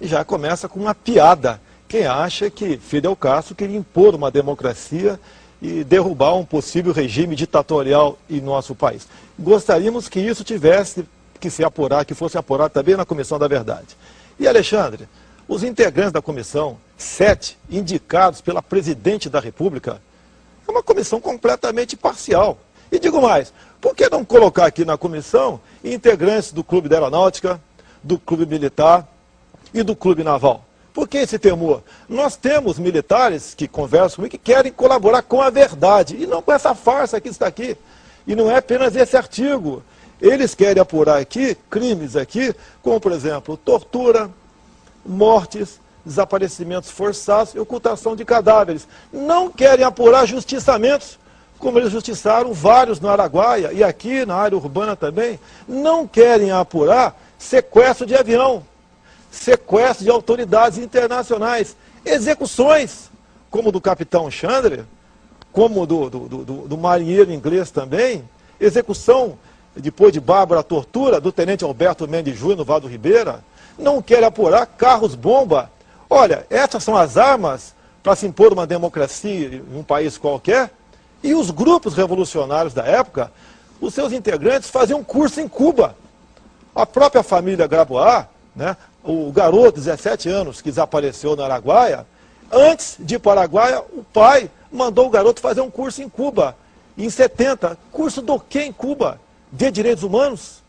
já começa com uma piada. Quem acha que Fidel Castro queria impor uma democracia e derrubar um possível regime ditatorial em nosso país. Gostaríamos que isso tivesse que se apurar, que fosse apurado também na Comissão da Verdade. E, Alexandre, os integrantes da comissão, 7 indicados pela Presidente da República, é uma comissão completamente parcial. E digo mais, por que não colocar aqui na comissão integrantes do Clube da Aeronáutica, do Clube Militar e do Clube Naval? Por que esse temor? Nós temos militares que conversam comigo que querem colaborar com a verdade, e não com essa farsa que está aqui. E não é apenas esse artigo. Eles querem apurar aqui crimes aqui, como, por exemplo, tortura, mortes, desaparecimentos forçados e ocultação de cadáveres. Não querem apurar justiçamentos, como eles justiçaram vários no Araguaia e aqui na área urbana também. Não querem apurar sequestro de avião, sequestro de autoridades internacionais, execuções, como do capitão Chandler, como do marinheiro inglês também, execução, depois de Bárbara, tortura do tenente Alberto Mendes Júnior no Vado Ribeira. Não querem apurar carros-bomba. Olha, essas são as armas para se impor uma democracia em um país qualquer. E os grupos revolucionários da época, os seus integrantes faziam curso em Cuba. A própria família Grabois, né, o garoto de 17 anos que desapareceu no Araguaia, antes de ir para o Araguaia, o pai mandou o garoto fazer um curso em Cuba, em 70. Curso do quê em Cuba? De direitos humanos?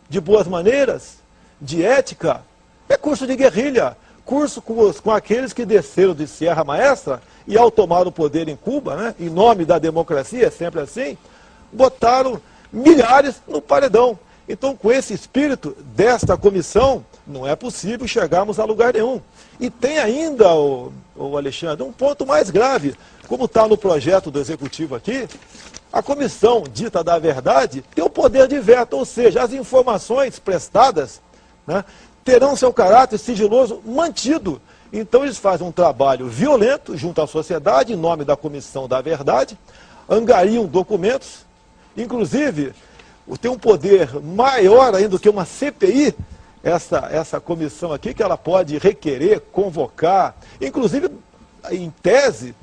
De boas maneiras? De ética? É curso de guerrilha. Curso com aqueles que desceram de Sierra Maestra e ao tomar o poder em Cuba, né, em nome da democracia, é sempre assim, botaram milhares no paredão. Então, com esse espírito desta comissão, não é possível chegarmos a lugar nenhum. E tem ainda, o Alexandre, um ponto mais grave. Como está no projeto do Executivo aqui, a comissão dita da verdade tem o poder de veto, ou seja, as informações prestadas, né, terão seu caráter sigiloso mantido. Então eles fazem um trabalho violento junto à sociedade, em nome da Comissão da Verdade, angariam documentos, inclusive tem um poder maior ainda do que uma CPI, essa comissão aqui, que ela pode requerer, convocar, inclusive, em tese,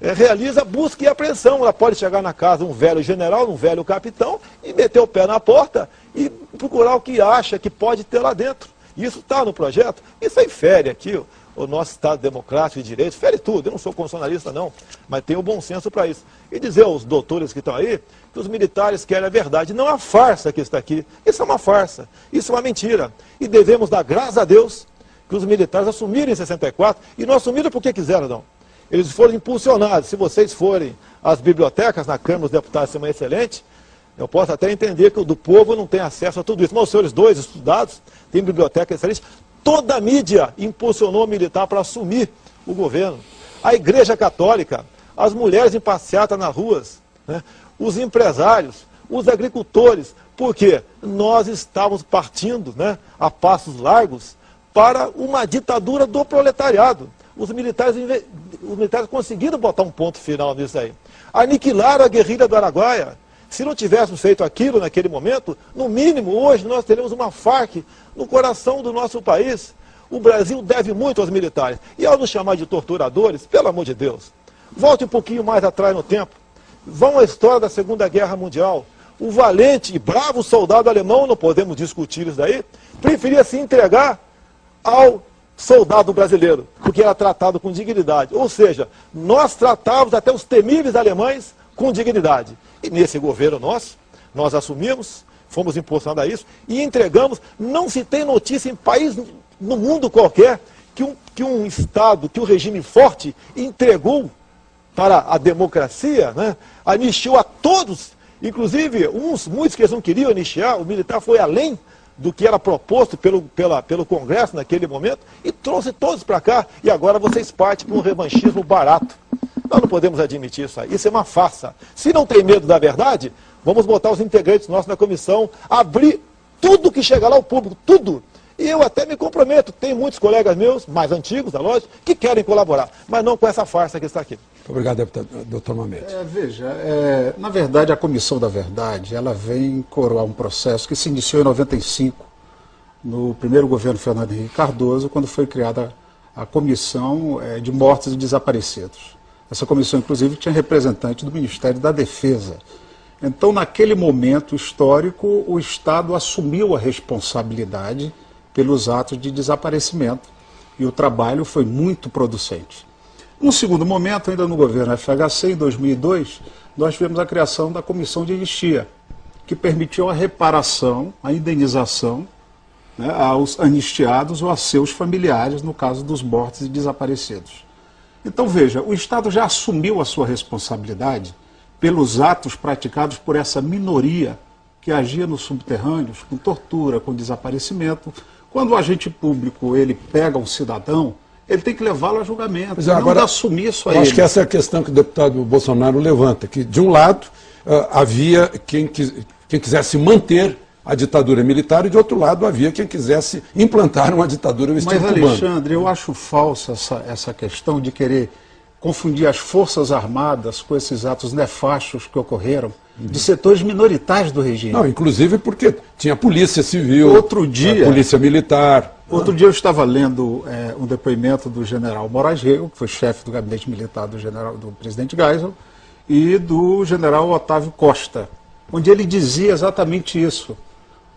realiza busca e apreensão. Ela pode chegar na casa de um velho general, um velho capitão, e meter o pé na porta e procurar o que acha que pode ter lá dentro. Isso está no projeto, isso aí fere aqui o nosso Estado democrático e direito, fere tudo. Eu não sou constitucionalista não, mas tenho bom senso para isso. E dizer aos doutores que estão aí que os militares querem a verdade, não a farsa que está aqui. Isso é uma farsa, isso é uma mentira. E devemos dar graças a Deus que os militares assumiram em 64, e não assumiram porque quiseram não. Eles foram impulsionados. Se vocês forem às bibliotecas, na Câmara dos Deputados, isso é excelente. Eu posso até entender que o do povo não tem acesso a tudo isso. Mas os senhores dois estudados têm biblioteca excelente. Toda a mídia impulsionou o militar para assumir o governo. A Igreja Católica, as mulheres em passeata nas ruas, né, os empresários, os agricultores. Porque nós estávamos partindo, né, a passos largos para uma ditadura do proletariado. Os militares conseguiram botar um ponto final nisso aí. Aniquilaram a guerrilha do Araguaia. Se não tivéssemos feito aquilo naquele momento, no mínimo hoje nós teremos uma FARC no coração do nosso país. O Brasil deve muito aos militares. E ao nos chamar de torturadores, pelo amor de Deus, volte um pouquinho mais atrás no tempo. Vão à história da Segunda Guerra Mundial. O valente e bravo soldado alemão, não podemos discutir isso daí, preferia se entregar ao soldado brasileiro, porque era tratado com dignidade. Ou seja, nós tratávamos até os temíveis alemães com dignidade. E nesse governo nosso, nós assumimos, fomos impulsionados a isso, e entregamos. Não se tem notícia em país no mundo qualquer que um Estado, que um regime forte entregou para a democracia, né, anistiou a todos, inclusive muitos que eles não queriam anistiar. O militar foi além do que era proposto pelo Congresso naquele momento, e trouxe todos para cá, e agora vocês partem para um revanchismo barato. Nós não podemos admitir isso aí, isso é uma farsa. Se não tem medo da verdade, vamos botar os integrantes nossos na comissão, abrir tudo que chegar lá ao público, tudo. E eu até me comprometo, tem muitos colegas meus, mais antigos, da loja, que querem colaborar, mas não com essa farsa que está aqui. Obrigado, deputado, doutor Mamede. Veja, na verdade, a Comissão da Verdade, ela vem coroar um processo que se iniciou em 95, no primeiro governo Fernando Henrique Cardoso, quando foi criada a Comissão de Mortos e Desaparecidos. Essa comissão, inclusive, tinha representante do Ministério da Defesa. Então, naquele momento histórico, o Estado assumiu a responsabilidade pelos atos de desaparecimento e o trabalho foi muito producente. Num segundo momento, ainda no governo FHC, em 2002, nós tivemos a criação da Comissão de Anistia, que permitiu a reparação, a indenização, né, aos anistiados ou a seus familiares, no caso dos mortos e desaparecidos. Então, veja, o Estado já assumiu a sua responsabilidade pelos atos praticados por essa minoria que agia nos subterrâneos, com tortura, com desaparecimento. Quando o agente público ele pega um cidadão, ele tem que levá-lo a julgamento, não assumir isso a ele. Acho que essa é a questão que o deputado Bolsonaro levanta, que de um lado havia quem quisesse manter a ditadura militar e de outro lado havia quem quisesse implantar uma ditadura no estilo cubano. Mas, Alexandre, eu acho falsa essa questão de querer confundir as Forças Armadas com esses atos nefastos que ocorreram de setores minoritários do regime. Não, inclusive porque tinha polícia civil, polícia militar. Outro dia eu estava lendo um depoimento do general Moraes Rego, que foi chefe do gabinete militar do presidente Geisel, e do general Otávio Costa, onde ele dizia exatamente isso.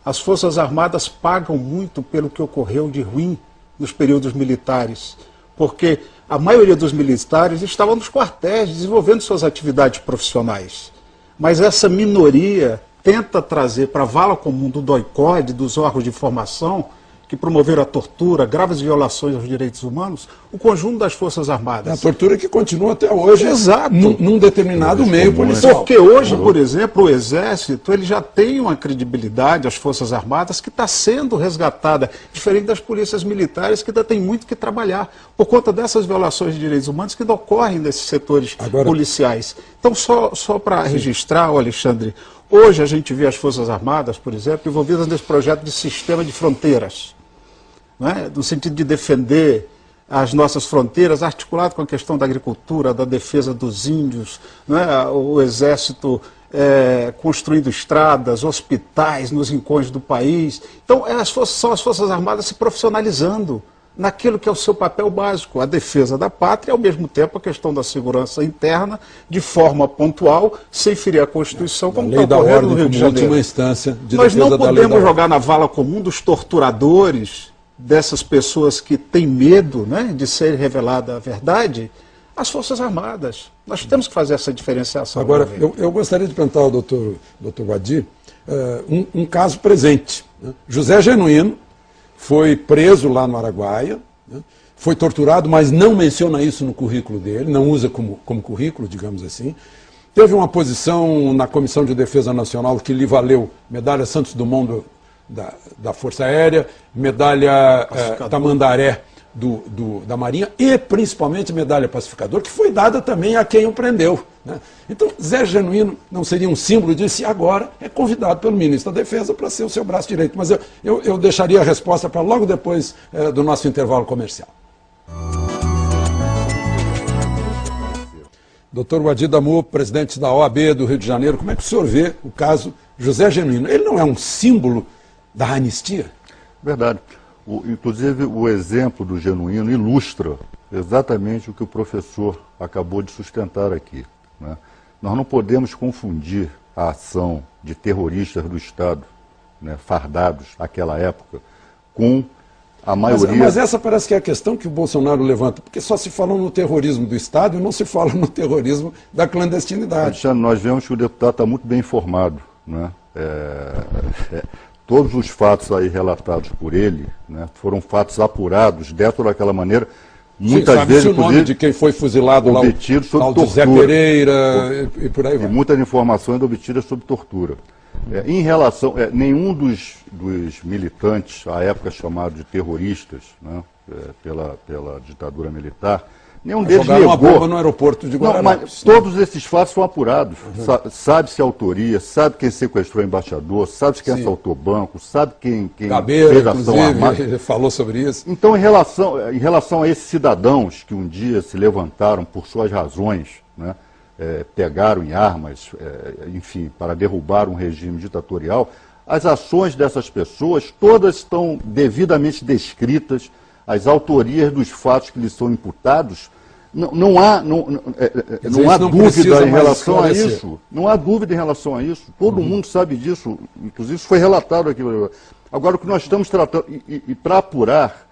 As Forças Armadas pagam muito pelo que ocorreu de ruim nos períodos militares, porque a maioria dos militares estavam nos quartéis, desenvolvendo suas atividades profissionais. Mas essa minoria tenta trazer para a vala comum do DOI-CODE, dos órgãos de informação, que promoveram a tortura, graves violações aos direitos humanos, o conjunto das Forças Armadas. A tortura que continua até hoje, exato, num determinado meio policial. Porque hoje, por exemplo, o Exército ele já tem uma credibilidade, as Forças Armadas, que está sendo resgatada, diferente das polícias militares, que ainda tem muito que trabalhar, por conta dessas violações de direitos humanos que ainda ocorrem nesses setores policiais. Então, só para registrar, Alexandre, hoje a gente vê as Forças Armadas, por exemplo, envolvidas nesse projeto de sistema de fronteiras, né? No sentido de defender as nossas fronteiras, articulado com a questão da agricultura, da defesa dos índios, né? O Exército construindo estradas, hospitais nos rincões do país. Então, são as Forças Armadas se profissionalizando naquilo que é o seu papel básico, a defesa da pátria e, ao mesmo tempo, a questão da segurança interna, de forma pontual, sem ferir a Constituição, como está ocorrendo no Rio de Janeiro. Última instância de Nós não podemos jogar na vala comum dos torturadores, dessas pessoas que têm medo, né, de ser revelada a verdade, as Forças Armadas. Nós temos que fazer essa diferenciação. Agora, eu gostaria de perguntar ao doutor Wadi um caso presente. Né? José Genuíno foi preso lá no Araguaia, né? Foi torturado, mas não menciona isso no currículo dele, não usa como currículo, digamos assim. Teve uma posição na Comissão de Defesa Nacional que lhe valeu medalha Santos Dumont da Força Aérea, medalha Tamandaré da Marinha e principalmente medalha Pacificador, que foi dada também a quem o prendeu. Né? Então, Zé Genuíno não seria um símbolo disso e agora é convidado pelo ministro da Defesa para ser o seu braço direito. Mas eu deixaria a resposta para logo depois do nosso intervalo comercial. Dr. Wadi Damu, presidente da OAB do Rio de Janeiro, como é que o senhor vê o caso José Genuíno? Ele não é um símbolo da anistia? Verdade. Inclusive, o exemplo do Genuíno ilustra exatamente o que o professor acabou de sustentar aqui. Né? Nós não podemos confundir a ação de terroristas do Estado, né, fardados naquela época, com a maioria... Mas essa parece que é a questão que o Bolsonaro levanta, porque só se fala no terrorismo do Estado e não se fala no terrorismo da clandestinidade. Alexandre, nós vemos que o deputado está muito bem informado, né? Todos os fatos aí relatados por ele, né, foram fatos apurados dentro daquela maneira, muitas vezes o nome de quem foi fuzilado lá, o Zé Pereira e por aí vai. E muitas informações obtidas sob tortura. Em relação, nenhum dos militantes, à época chamados de terroristas, né, pela ditadura militar, nenhum deles negou. Uma bomba no aeroporto de Guaraná. Mas todos esses fatos são apurados. Sabe-se a autoria, sabe quem sequestrou o embaixador, sabe-se quem assaltou o banco, sabe quem Gabeira, fez a ação armada. Ele falou sobre isso. Então, em relação a esses cidadãos que um dia se levantaram por suas razões, né, pegaram em armas, enfim, para derrubar um regime ditatorial, as ações dessas pessoas, todas estão devidamente descritas, as autorias dos fatos que lhes são imputados, não há dúvida em relação a isso. Não há dúvida em relação a isso. Todo mundo sabe disso. Inclusive, isso foi relatado aqui. Agora, o que nós estamos tratando, e para apurar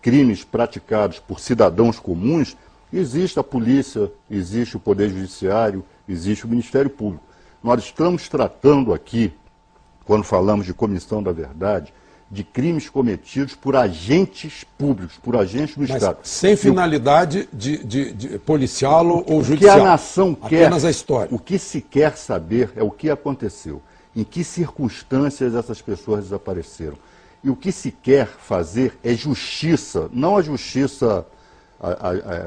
crimes praticados por cidadãos comuns, existe a polícia, existe o Poder Judiciário, existe o Ministério Público. Nós estamos tratando aqui, quando falamos de comissão da verdade, de crimes cometidos por agentes públicos, por agentes do Estado. Sem finalidade de policial ou judicial. O que a nação quer, apenas a história. O que se quer saber é o que aconteceu, em que circunstâncias essas pessoas desapareceram. E o que se quer fazer é justiça, não a justiça,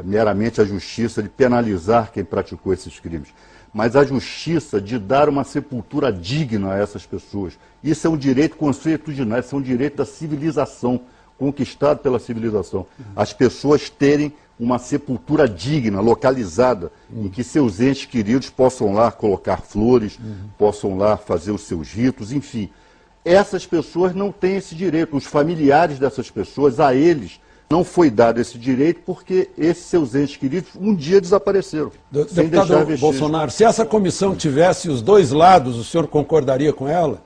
meramente a justiça de penalizar quem praticou esses crimes, mas a justiça de dar uma sepultura digna a essas pessoas. Isso é um direito consuetudinário, isso é um direito da civilização, conquistado pela civilização. As pessoas terem uma sepultura digna, localizada, em que seus entes queridos possam lá colocar flores, possam lá fazer os seus ritos, enfim. Essas pessoas não têm esse direito. Os familiares dessas pessoas, a eles, não foi dado esse direito porque esses seus entes queridos um dia desapareceram. Sem deixar vestígios. Bolsonaro, se essa comissão tivesse os dois lados, o senhor concordaria com ela?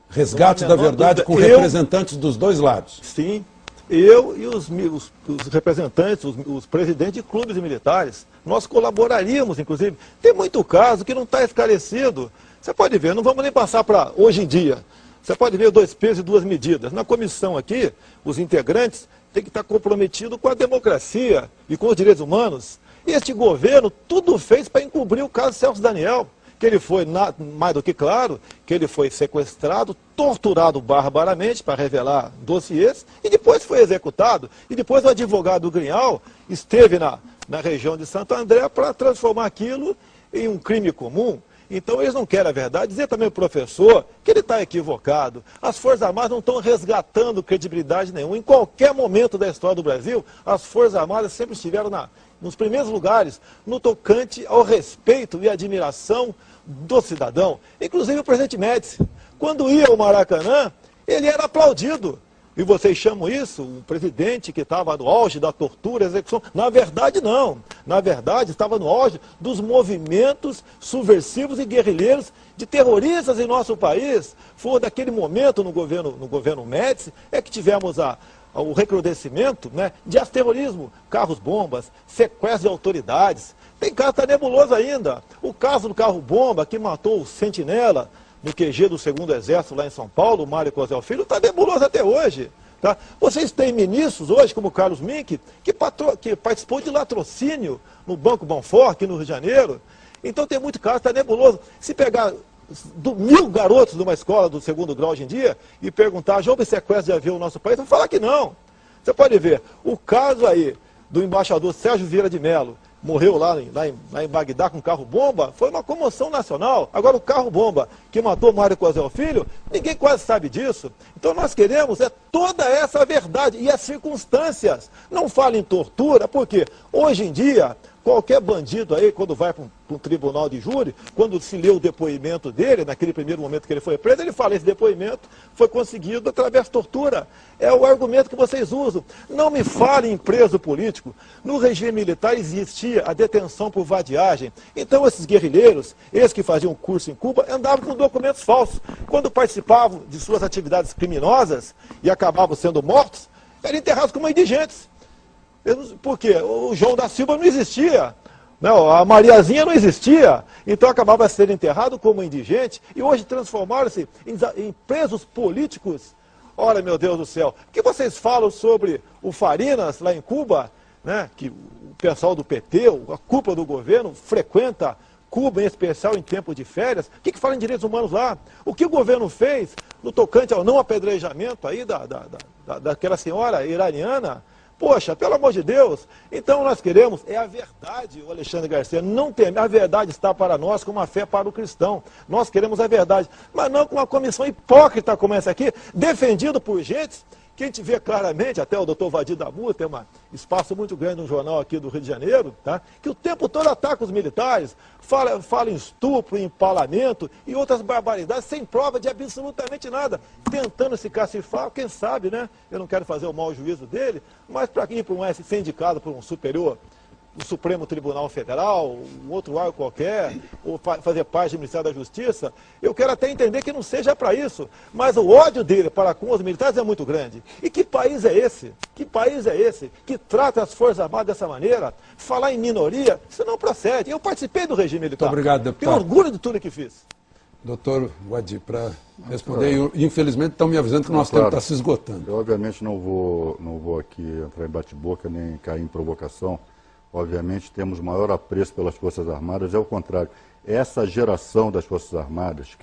Resgate da verdade com representantes dos dois lados. Sim, eu e os representantes, os presidentes de clubes militares, nós colaboraríamos, inclusive. Tem muito caso que não está esclarecido. Você pode ver, não vamos nem passar para hoje em dia. Você pode ver 2 pesos e 2 medidas. Na comissão aqui, os integrantes têm que estar comprometidos com a democracia e com os direitos humanos. E este governo tudo fez para encobrir o caso Celso Daniel, que ele foi, mais do que claro, que ele foi sequestrado, torturado barbaramente para revelar dossiês, e depois foi executado. E depois o advogado Grignal esteve na região de Santo André para transformar aquilo em um crime comum. Então eles não querem a verdade. Dizer também ao professor que ele está equivocado. As Forças Armadas não estão resgatando credibilidade nenhuma. Em qualquer momento da história do Brasil, as Forças Armadas sempre estiveram nos primeiros lugares, no tocante ao respeito e admiração do cidadão. Inclusive o presidente Médici, quando ia ao Maracanã, ele era aplaudido. E vocês chamam isso, um presidente que estava no auge da tortura, execução. Na verdade, não. Na verdade, estava no auge dos movimentos subversivos e guerrilheiros de terroristas em nosso país. Foi daquele momento no governo Médici, é que tivemos o recrudescimento, né, de terrorismo, carros-bombas, sequestro de autoridades. Tem caso que está nebuloso ainda. O caso do carro-bomba que matou o Sentinela no QG do 2º Exército lá em São Paulo, o Mário Cosel Filho, está nebuloso até hoje. Tá? Vocês têm ministros hoje, como o Carlos Mink, que participou de latrocínio no Banco Bonfort, aqui no Rio de Janeiro. Então tem muito caso, está nebuloso. Se pegar 1000 garotos de uma escola do 2º grau hoje em dia e perguntar, já houve sequestro de avião no nosso país? Vão falar que não. Você pode ver, o caso aí do embaixador Sérgio Vieira de Mello, morreu lá em Bagdá com carro-bomba, foi uma comoção nacional. Agora o carro-bomba que matou Mário Cosel Filho, ninguém quase sabe disso. Então nós queremos toda essa verdade e as circunstâncias. Não fala em tortura, porque hoje em dia, qualquer bandido aí, quando vai para um tribunal de júri, quando se lê o depoimento dele, naquele primeiro momento que ele foi preso, ele fala, esse depoimento foi conseguido através de tortura. É o argumento que vocês usam. Não me falem em preso político. No regime militar existia a detenção por vadiagem. Então esses guerrilheiros, esses que faziam curso em Cuba, andavam com documentos falsos. Quando participavam de suas atividades criminosas e acabavam sendo mortos, eram enterrados como indigentes. Por quê? O João da Silva não existia, não, a Mariazinha não existia, então acabava sendo enterrado como indigente e hoje transformaram-se em presos políticos. Ora, meu Deus do céu, o que vocês falam sobre o Farinas lá em Cuba, né, que o pessoal do PT, a cúpula do governo, frequenta Cuba, em especial em tempo de férias? O que fala em direitos humanos lá? O que o governo fez no tocante ao não apedrejamento aí daquela senhora iraniana? Poxa, pelo amor de Deus, então nós queremos, a verdade, o Alexandre Garcia, não tem, a verdade está para nós como a fé para o cristão. Nós queremos a verdade, mas não com uma comissão hipócrita como essa aqui, defendido por gente que a gente vê claramente, até o doutor Vadir Damu tem um espaço muito grande no jornal aqui do Rio de Janeiro, tá? Que o tempo todo ataca os militares, fala em estupro, em empalamento e outras barbaridades, sem prova de absolutamente nada, tentando se cacifar, quem sabe, né? Eu não quero fazer o mau juízo dele, mas para ir para ser indicado por um superior, o Supremo Tribunal Federal, um outro órgão qualquer, ou fazer parte do Ministério da Justiça, eu quero até entender que não seja para isso, mas o ódio dele para com os militares é muito grande. E que país é esse? Que país é esse que trata as Forças Armadas dessa maneira? Falar em minoria, isso não procede. Eu participei do regime militar. Muito obrigado, deputado. Tenho orgulho de tudo que fiz. Doutor Vadir, para responder, infelizmente estão me avisando que o nosso tempo está se esgotando. Eu, obviamente, não vou aqui entrar em bate-boca nem cair em provocação. Obviamente, temos maior apreço pelas Forças Armadas, é o contrário. Essa geração das Forças Armadas